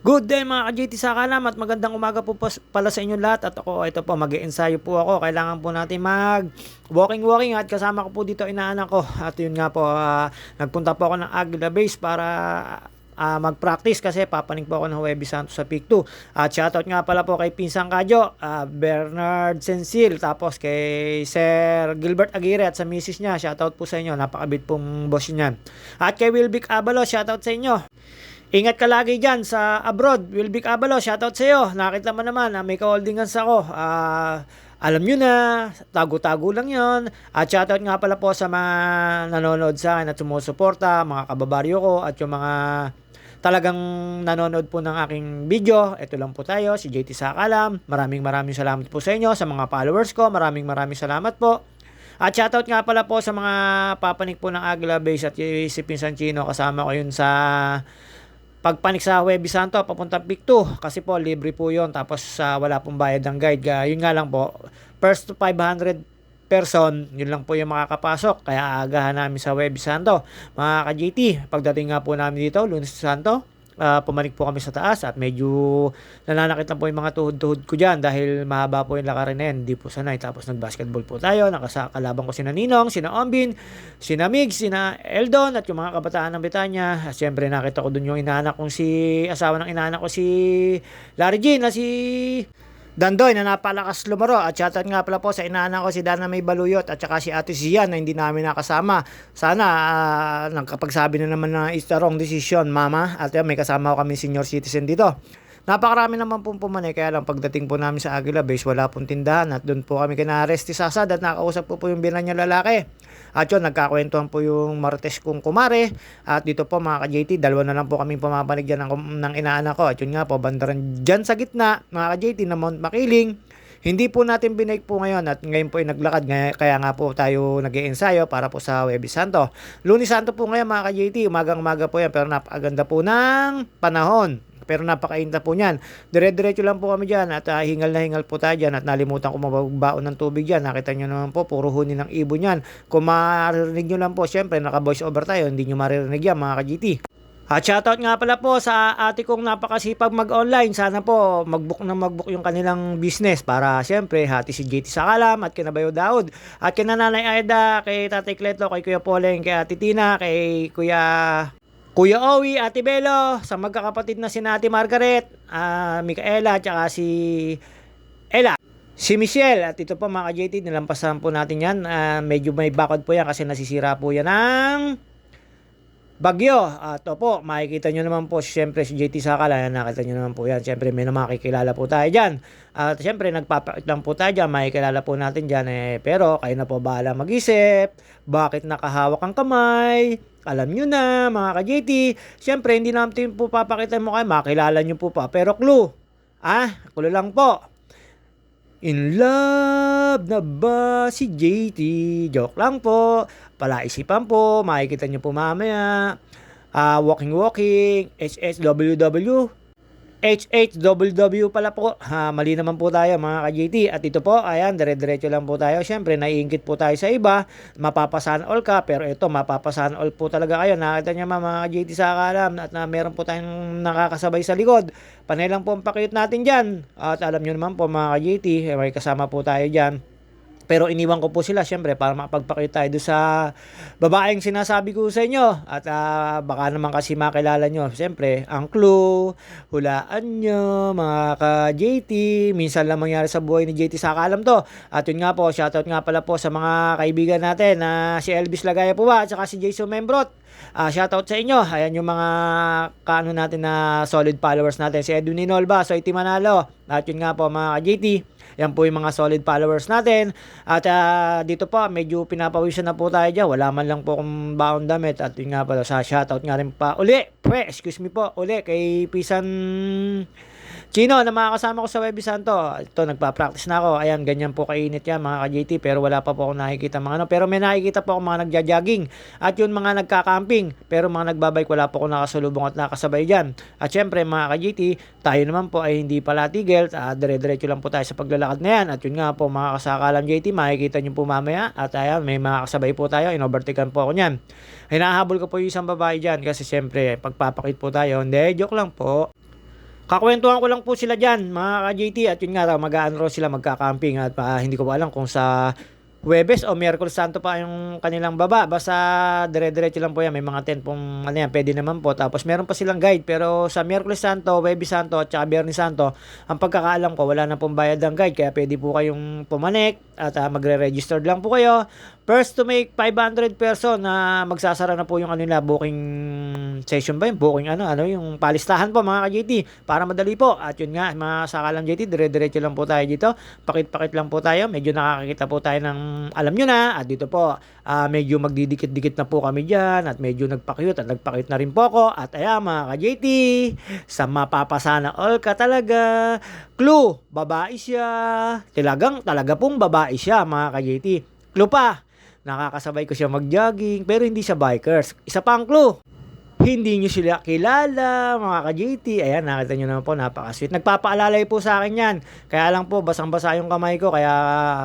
Good day mga ka-JT sa kalam at magandang umaga po pala sa inyo lahat. At ako, ito po, mag-i-ensayo po ako. Kailangan po natin mag-walking at kasama ko po dito inaanak ko. At yun nga po, nagpunta po ako ng Aguila Base para mag-practice kasi papanig po ako ng Huwebes Santo sa Peak 2. At shoutout nga pala po kay Pinsang Kadyo, Bernard Sensil, tapos kay Sir Gilbert Aguirre at sa misis niya. Shoutout po sa inyo, napakabit pong boss niyan. At kay Wilbic Abalo, shoutout sa inyo. Ingat ka lagi dyan sa abroad. Wilbic Abalo, shoutout sa iyo. Nakita mo naman, may ka-holdingans ako. Alam nyo na, tago-tago lang yon. At shoutout nga pala po sa mga nanonood sa akin at sumusuporta, mga kababaryo ko at yung mga talagang nanonood po ng aking video. Ito lang po tayo, si JT Sakalam. Maraming salamat po sa inyo, sa mga followers ko. Maraming salamat po. At shoutout nga pala po sa mga papanik po ng Aguila Base at si Pinsan Chino. Kasama ko yun sa pagpanik sa Huwebes Santo papuntang Peak 2 kasi po libre po yon, tapos wala pong bayad ng guide. Yun nga lang po, first to 500 person, yun lang po yung makakapasok, kaya aagahan namin sa Huwebes Santo mga ka-JT. Pagdating nga po namin dito Lunes Santo, pumanik po kami sa taas at medyo nananakit lang po yung mga tuhod-tuhod ko dyan dahil mahaba po yung lakarin na yan, hindi po sanay. Tapos nag-basketball po tayo, nakasakalaban ko sina Ninong, sina Ombin, sina Mig, sina Eldon at yung mga kabataan ng Betania. At syempre nakita ko dun yung inaanak kong asawa ng inaanak ko si Larry Jean na si Dandoy na napalakas lumaro. At shoutout nga pala po sa inaanak ko si Dana May Baluyot at saka si Ate Zian na hindi namin nakasama. Sana nagkapagsabi na naman na it's the wrong decision, mama. At may kasama ko kami senior citizen dito. Napakarami naman pong pumanay, kaya lang pagdating po namin sa Aguila Base wala pong tindahan at doon po kami kina Resty Sasad at nakausap po yung binan niya lalaki. At yun, nagkakwentuhan po yung Martes kong kumare. At dito po mga ka-JT, dalawa na lang po kaming pumapanig dyan ng inaanak ko. At yun nga po, bandaran dyan sa gitna mga ka-JT na Mount Makiling. Hindi po natin binake po ngayon at ngayon po ay naglakad, kaya nga po tayo nag-iensayo para po sa Huwebes Santo. Lunes Santo po ngayon mga ka-JT, umagang-umaga po yan pero napakaganda po ng panahon. Pero napakainta po niyan. Dire-diretso lang po kami dyan at hingal na hingal po tayo dyan at nalimutan ko magbaon ng tubig dyan. Nakita nyo naman po, puro huni ng ibon yan. Kung maririnig nyo lang po, syempre naka-voice over tayo, hindi nyo maririnig yan mga ka-GT. At shoutout nga pala po sa ate kong napakasipag mag-online. Sana po mag-book yung kanilang business para syempre hati si JT Sakalam at kina Bayo Daud. At kina Nanay Aida, kay Tatay Kleto, kay Kuya Poleng, kay Ate Tina, kay Kuya Owi, Ate Belo, sa magkakapatid na si Ate Margaret, Micaela, at saka si Ella, si Michelle. At ito po mga ka-JT, nilampasan po natin yan. Medyo may bakod po yan kasi nasisira po yan ng bagyo. At po, makikita nyo naman po, siyempre si JT Sakala, nakita nyo naman po yan. Siyempre may makikilala po tayo dyan. At siyempre nagpapakit lang po tayo dyan, makikilala po natin dyan. Pero kayo na po bahala mag-isip, bakit nakahawak ang kamay? Alam nyo na mga ka-JT. Siyempre hindi natin po papakita mo kayo, makilala nyo po pa. Pero clue, clue lang po. In love na ba si JT? Joke lang po. Palaisipan po, makikita nyo po mamaya. Walking, HHWW pala po. Mali naman po tayo mga ka-JT. At ito po, ayan, dire-diretso lang po tayo. Siyempre, naiingit po tayo sa iba. Mapapasan all ka, pero ito, mapapasan all po talaga kayo. Nakita niya mga ka-JT sa kalam at meron po tayong nakakasabay sa likod. Panay lang po ang pakiyot natin dyan. At alam nyo naman po mga ka-JT, may kasama po tayo dyan. Pero iniwan ko po sila syempre para makapagpakita tayo doon sa babaeng sinasabi ko sa inyo. At baka naman kasi makilala nyo. Syempre, ang clue, hulaan nyo mga ka-JT. Minsan lang mangyari sa buhay ni JT Sakalam to. At yun nga po, shoutout nga pala po sa mga kaibigan natin na si Elvis Lagaya po ba at saka si Jason Membrot. Shoutout sa inyo. Ayan yung mga kaano natin na solid followers natin. Si Edwin Inolba, Soy Timanalo. At yun nga po mga ka-JT. Yan po yung mga solid followers natin. At dito po, medyo pinapawisan na po tayo dyan. Wala man lang po kung baon damit. At yun nga pala, sa shoutout nga rin pa uli. Excuse me po, uli kay Pisan Chino na makakasama ko sa Huwebes Santo. Ito, nagpa-practice na ako. Ayan, ganyan po kainit yan mga ka-JT. Pero wala pa po akong nakikita mga Pero may nakikita po akong mga nagja-jogging. At yun mga nagka-camping. Pero mga nagbabike, wala po akong nakasulubong at nakasabay dyan. At syempre mga ka-JT, tayo naman po ay hindi pala tigil. Dire-diretso lang po tayo sa paglalakad na yan. At yun nga po mga kasakalam JT, makikita nyo po mamaya. At ayan, may mga kasabay po tayo. Inovertikan po ako nyan. Hinahabol ko po yung isang babae dyan. Kasi syempre, pagpapakit po tayo. Hindi, joke lang po. Kakwentuhan ko lang po sila diyan, mga ka-JT, at yun nga raw mag-aano raw sila, magka-camping at hindi ko pa alam kung sa Huwebes o Miyerkules Santo pa yung kanilang baba. Basta dire-diretso lang po yan. May mga tent pong ano yan, pwede naman po. Tapos meron pa silang guide. Pero sa Miyerkules Santo, Huwebes Santo at saka Biyernes Santo, ang pagkakaalam ko, wala na pong bayad ng guide. Kaya pwede po kayong pumanik at magre-register lang po kayo. First to make 500 person na magsasara na po yung ano nila, booking session ba yung booking ano yung palistahan po mga ka-JT para madali po. At yun nga, mga sakalang JT, dire-diretso lang po tayo dito. Pakit-pakit lang po tayo. Medyo nakakakita po tayo ng alam nyo na. At dito po, medyo magdidikit-dikit na po kami dyan. At medyo nagpakiyot at nagpakiyot na rin po ako. At ayan mga ka-JT, sa mapapasana all ka talaga. Clue, babae siya. Talaga pong babae siya mga ka-JT. Clue pa, nakakasabay ko siya mag-jogging pero hindi siya bikers. Isa pang clue, hindi nyo sila kilala, mga ka-JT. Ayan, nakita nyo naman po, napaka-sweet. Nagpapaalalay po sa akin yan. Kaya lang po, basang-basa yung kamay ko, kaya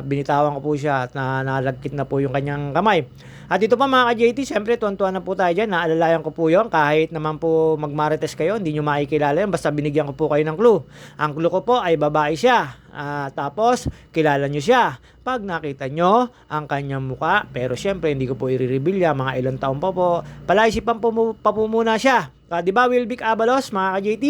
binitawan ko po siya at nalagkit na po yung kanyang kamay. At dito pa mga ka-JT, syempre tuwan-tuwan na po tayo dyan. Naalalayan ko po yun. Kahit naman po magmarites kayo, hindi nyo makikilala yun. Basta binigyan ko po kayo ng clue. Ang clue ko po ay babae siya. Tapos, kilala nyo siya. Pag nakita nyo ang kanyang muka, pero syempre hindi ko po i-reveal yan. Mga ilang taon pa po. Palaisipan pa po muna siya. Di ba, Wilbic Abalos, mga ka-JT?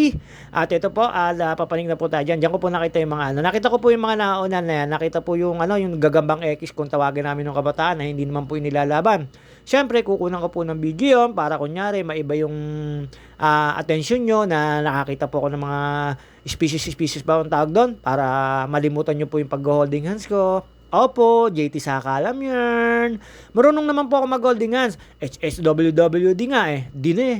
At ito po, papanig na po tayo dyan. Diyan ko po nakita yung mga ano. Nakita ko po yung mga naunan na yan. Nakita po yung yung gagambang X kung tawagin namin ng kabataan na hindi naman po inilalaban. Siyempre, kukunan ko po ng video yun para kunyari maiba yung attention nyo na nakakita po ako ng mga species ba ang tawag doon para malimutan nyo po yung pag-holding hands ko. Opo, JT Sakalam yan. Marunong naman po ako mag-holding hands. HSWWD nga eh. Di na eh.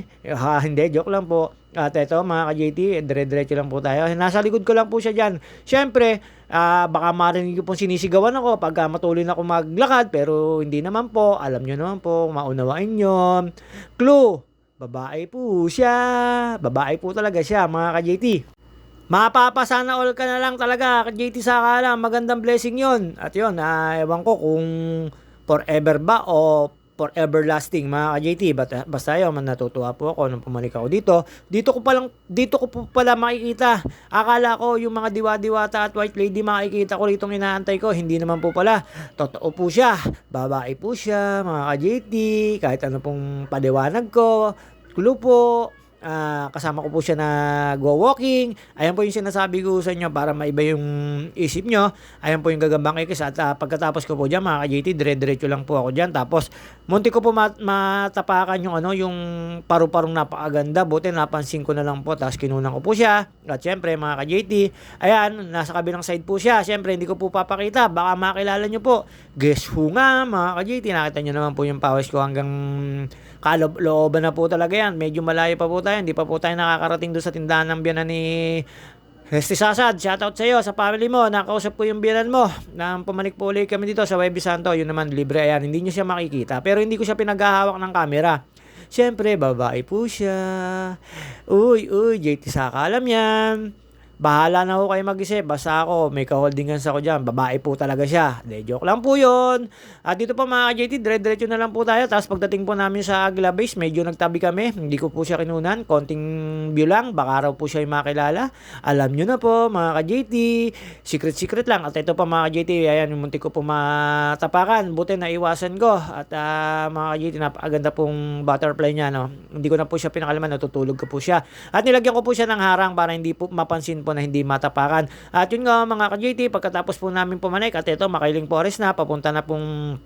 Hindi, joke lang po. At ito mga ka-JT, dire-diretso lang po tayo. Nasa likod ko lang po siya dyan. Siyempre, baka marinig ko pong sinisigawan ako pag matuloy na ako maglakad. Pero hindi naman po. Alam nyo naman po, maunawain nyo. Clue, babae po siya. Babae po talaga siya mga ka-JT. Mapapasana all ka na lang talaga, JT Sakalam, magandang blessing yon. At yun, ewan ko kung forever ba o forever lasting mga ka-JT. Basta yun, natutuwa po ako nung pumalik ako dito. Dito ko po pala makikita. Akala ko yung mga diwa-diwata at white lady makikita ko rito inaantay ko. Hindi naman po pala. Totoo po siya. Babae po siya, mga ka-JT. Kahit ano pong paliwanag ko. Kulo po. Kasama ko po siya na go-walking. Ayan po yung sinasabi ko sa inyo para maiba yung isip nyo. Ayan po yung gagambang ikis. At pagkatapos ko po dyan, mga ka-JT, dire-diretso lang po ako dyan. Tapos, munti ko po matapakan yung yung paru-parong napakaganda. Buti napansin ko na lang po. Tapos kinunan ko po siya. At syempre, mga ka-JT, ayan, nasa kabilang side po siya. Syempre, hindi ko po papakita. Baka makilala nyo po. Guess who nga, mga ka-JT? Nakita nyo naman po yung pawis ko hanggang kalooban na po talaga yan. Medyo malayo pa po tayo. Hindi pa po tayo nakakarating doon sa tindahan ng biyanan ni Hesti Sasad. Shoutout sa iyo, sa family mo. Nakausap ko yung biyanan mo. Nang pumanik po ulit kami dito sa Huwebes Santo. Yun naman, libre. Ayan, hindi nyo siya makikita. Pero hindi ko siya pinaghahawak ng camera. Siyempre, babae po siya. Uy, JT Sakalam yan. Bahala na ho kayo mag-isip. Basta ako, may ka-holding hands ako dyan. Babae po talaga siya. De, joke lang po yun. At dito po mga JT, dire-diretso na lang po tayo. Tapos pagdating po namin sa Aguila Base, medyo nagtabi kami. Hindi ko po siya kinunan. Konting view lang. Baka raw po siya yung makilala. Alam nyo na po, mga ka-JT. Secret lang. At ito po mga JT, ayan, yung muntik ko po matapakan. Buti na iwasan ko. At mga ka-JT, napakaganda pong butterfly niya. No? Hindi ko na po siya pinakalaman. Natutulog ko po siya. At nilagyan ko po siya ng harang para hindi po mapansin po na hindi matapakan. At yun nga mga ka-JT, pagkatapos po namin pumanik at ito, Makiling Forest na, papunta na pong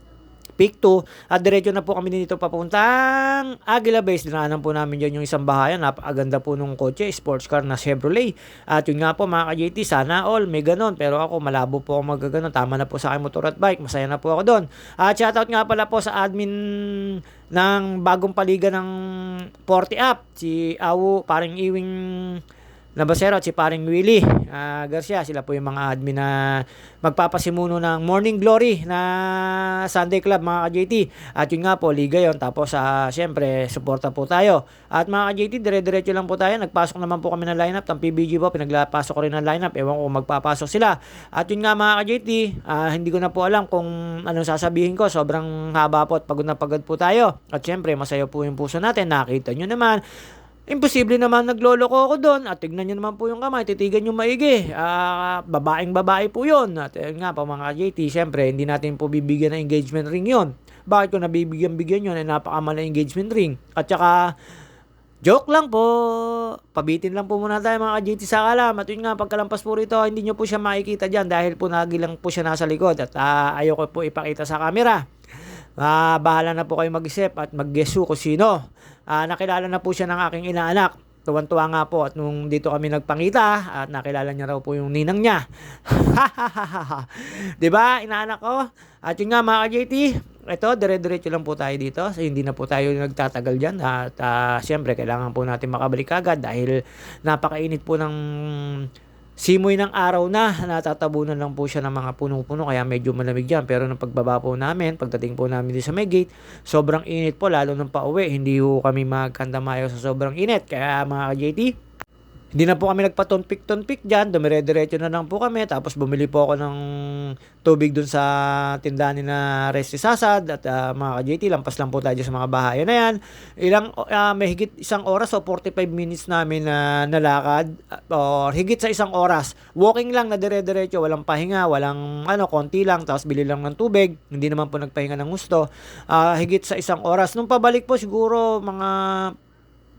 Peak 2 at diretso na po kami dito papuntang Aguila Base. Dinaanan po namin dyan yung isang bahayan. Napakaganda po nung kotse, sports car na Chevrolet. At yun nga po mga ka-JT, sana all may ganon. Pero ako malabo po ako magaganon. Tama na po sa aking motor at bike. Masaya na po ako doon. At shoutout nga pala po sa admin ng bagong paliga ng 40 app, si Awu, paring Iwing Nabasero at si paring Willie Garcia. Sila po yung mga admin na magpapasimuno ng Morning Glory na Sunday Club mga ka-JT. At yun nga po, liga yun. Tapos syempre, suporta po tayo. At mga ka-JT, dire-diretso lang po tayo. Nagpasok naman po kami ng lineup. Ng PBG po, pinagpasok ko rin ng lineup. Ewan ko kung magpapasok sila. At yun nga mga ka-JT, hindi ko na po alam kung anong sasabihin ko. Sobrang haba po at pagod na pagod po tayo. At syempre, masaya po yung puso natin. Nakita nyo naman, Imposible naman nagloloko ako doon at tignan niyo naman po yung kamay, titigan niyo maigi. Babaeng babae po yun. At yun nga po mga JT, syempre hindi natin po bibigyan ng engagement ring yon. Bakit ko nabibigyan yun? Ay napakamala engagement ring. At saka, joke lang po. Pabitin lang po muna tayo mga JT sa kalam. At yun nga, pagkalampas po rito, hindi nyo po siya makikita dyan dahil po nagilang po siya nasa likod. At ayoko po ipakita sa camera. Bahala na po kayo mag-isip at mag-guess kung sino. Nakilala na po siya ng aking inaanak. Tuwan-tuwa nga po at nung dito kami nagpangita at nakilala niya raw po yung ninang niya. 'Di ba, inaanak ko? At yun nga mga JT, ito dire-diretso lang po tayo dito. So, hindi na po tayo nagtatagal diyan at siyempre kailangan po natin makabalik agad dahil napakainit po ng simoy ng araw na, natatabunan lang po siya ng mga punong-puno kaya medyo malamig dyan. Pero nung pagbaba po namin, pagdating po namin sa may gate, sobrang init po lalo nung pauwi. Hindi po kami magkandamayo sa sobrang init. Kaya mga JT, hindi na po kami nagpa-tonpik dyan. Dumire-diretso na lang po kami. Tapos bumili po ako ng tubig dun sa tindahan ni na Resti Sasad. At mga ka-JT, lampas lang po tayo sa mga bahayan na yan. May higit isang oras o 45 minutes namin na nalakad. O higit sa isang oras. Walking lang na dire-diretso. Walang pahinga, walang konti lang. Tapos bili lang ng tubig. Hindi naman po nagpahinga ng gusto. Higit sa isang oras. Nung pabalik po siguro mga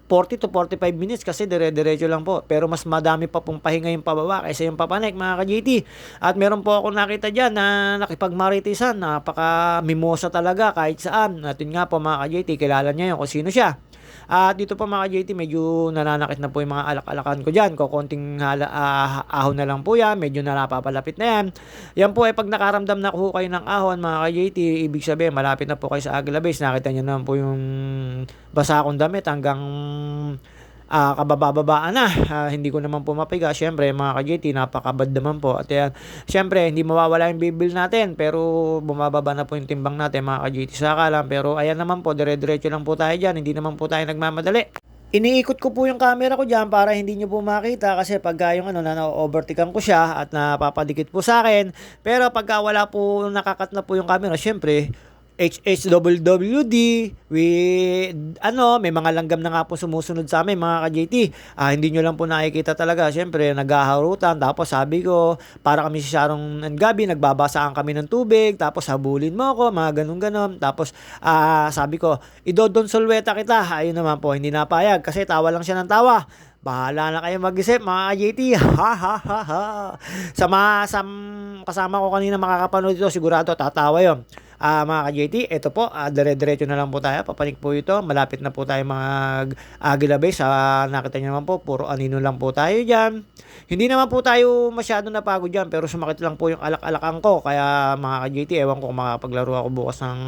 40 to 45 minutes kasi dire-diretso lang po. Pero mas madami pa pong pahinga yung pababa kaysa yung papanik mga ka-JT. At meron po ako nakita dyan na nakipagmaritisan. Napaka-mimosa talaga kahit saan. At yun nga po mga ka-JT, kilala niya yun kung sino siya. At dito pa mga JT, medyo nananakit na po yung mga alak-alakan ko dyan. Konting ahon na lang po yan. Medyo napapalapit na yan. Yan po ay pag nakaramdam na ko kayo ng ahon mga JT, ibig sabihin malapit na po kayo sa Aguila Base. Nakita nyo naman po yung basa akong damit hanggang kabababaan na. Hindi ko naman po mapiga. Siyempre mga ka-JT, napakabad naman po. At yan, siyempre hindi mawawala yung bibil natin pero bumababa na po yung timbang natin mga ka-JT sa kalam. Pero ayan naman po, dire-diretso lang po tayo dyan. Hindi naman po tayo nagmamadali. Iniikot ko po yung camera ko dyan para hindi nyo po makita kasi pagka yung na-overtikan ko siya at napapadikit po sa akin. Pero pagka wala po, nakakat na po yung camera, syempre HHWWD may mga langgam na nga po sumusunod sa amin mga ka-JT. Hindi nyo lang po nakikita talaga. Siyempre naghaharutan. Tapos sabi ko, para kami si Sharon and Gabi, nagbabasaan kami ng tubig. Tapos habulin mo ako, mga ganun-ganon. Tapos sabi ko, idodon solweta kita. Ayun naman po, hindi napayag kasi tawa lang siya ng tawa. Bahala na kayo mag-isip mga JT. Ha ha ha ha. Kasama ko kanina makakapanood dito, sigurado tatawa yun. Mga ka-JT, ito po, dire-diretso na lang po tayo. Papanik po ito. Malapit na po tayo mag Aguila Base. Nakita nyo naman po, puro anino lang po tayo dyan. Hindi naman po tayo masyado napagod dyan, pero sumakit lang po yung alak-alakan ko. Kaya mga ka-JT, ewan ko kung makapaglaro ako bukas ng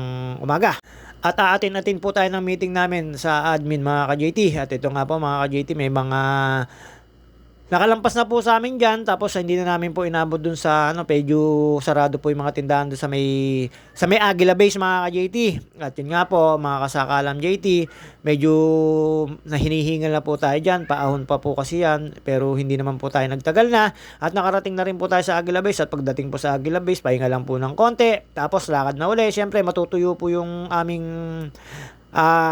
umaga. At aatin-atin po tayo ng meeting namin sa admin mga ka-JT. At ito nga po mga ka-JT, may mga nakalampas na po sa amin dyan, tapos hindi na namin po inabot dun sa medyo sarado po yung mga tindahan dun sa may Aguila Base mga ka-JT. At yun nga po mga kasakalam JT, medyo hinihingal na po tayo dyan, paahon pa po kasi yan, pero hindi naman po tayo nagtagal na. At nakarating na rin po tayo sa Aguila Base at pagdating po sa Aguila Base, pahinga lang po ng konti, tapos lakad na uli. Siyempre matutuyo po yung aming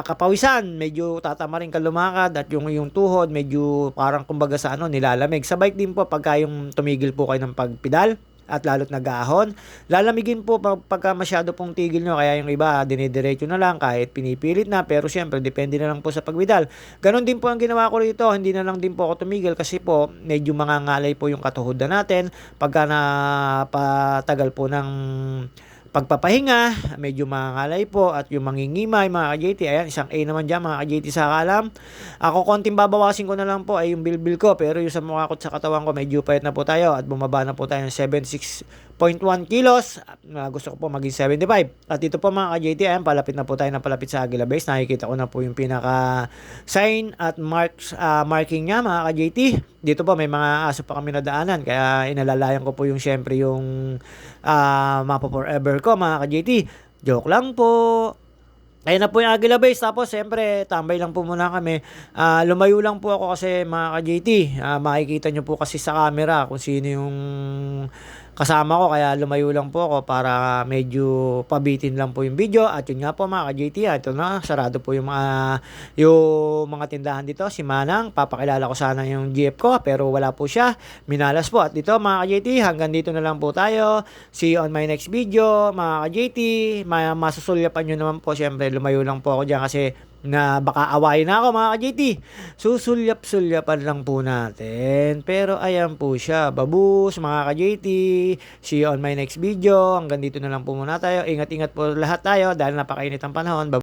kapawisan, medyo tatama rin ka lumakad at yung tuhod medyo parang kumbaga sa nilalamig. Sa bike din po pagka yung tumigil po kayo ng pagpedal at lalo't nag-aahon, lalamigin po pagka masyado pong tigil nyo. Kaya yung iba dinidiretso na lang kahit pinipilit na, pero syempre depende na lang po sa pagpedal. Ganon din po ang ginawa ko rito, hindi na lang din po ako tumigil kasi po medyo mangangalay po yung katuhodan natin pagka napatagal po ng pagpapahinga, medyo mangangalay po at yung mangingimay mga ka-JT. Ayan, isang A naman dyan mga ka-JT sa kalam. Ako konting babawasin ko na lang po ay yung bilbil ko, pero yung sa mukha ko at sa katawan ko medyo payat na po tayo at bumaba na po tayo ng 76.1 kilos. Gusto ko po maging 75. At dito po mga ka-JT, ayan, palapit na po tayo ng palapit sa Aguila Base. Nakikita ko na po yung pinaka sign at marking niya mga ka-JT. Dito po may mga aso pa kami nadaanan, kaya inalalayan ko po yung syempre yung Mapa Forever ko mga ka-JT. Joke lang po. Ayun na po yung Aguila Base. Tapos siyempre tambay lang po muna kami. Lumayo lang po ako kasi mga ka-JT, makikita nyo po kasi sa camera kung sino yung kasama ko kaya lumayo lang po ako para medyo pabitin lang po yung video. At yun nga po mga ka-JT, ito na, sarado po yung mga tindahan dito. Si Manang, papakilala ko sana yung GF ko pero wala po siya. Minalas po. At dito mga ka-JT, hanggang dito na lang po tayo. See you on my next video mga ka-JT. Masusulyapan nyo naman po, syempre lumayo lang po ako dyan kasi na baka awayin na ako mga ka-JT. Susulyap-sulyapan lang po natin. Pero ayan po siya. Babus mga ka-JT. See you on my next video. Hanggang dito na lang po muna tayo. Ingat-ingat po lahat tayo dahil napakainit ang panahon.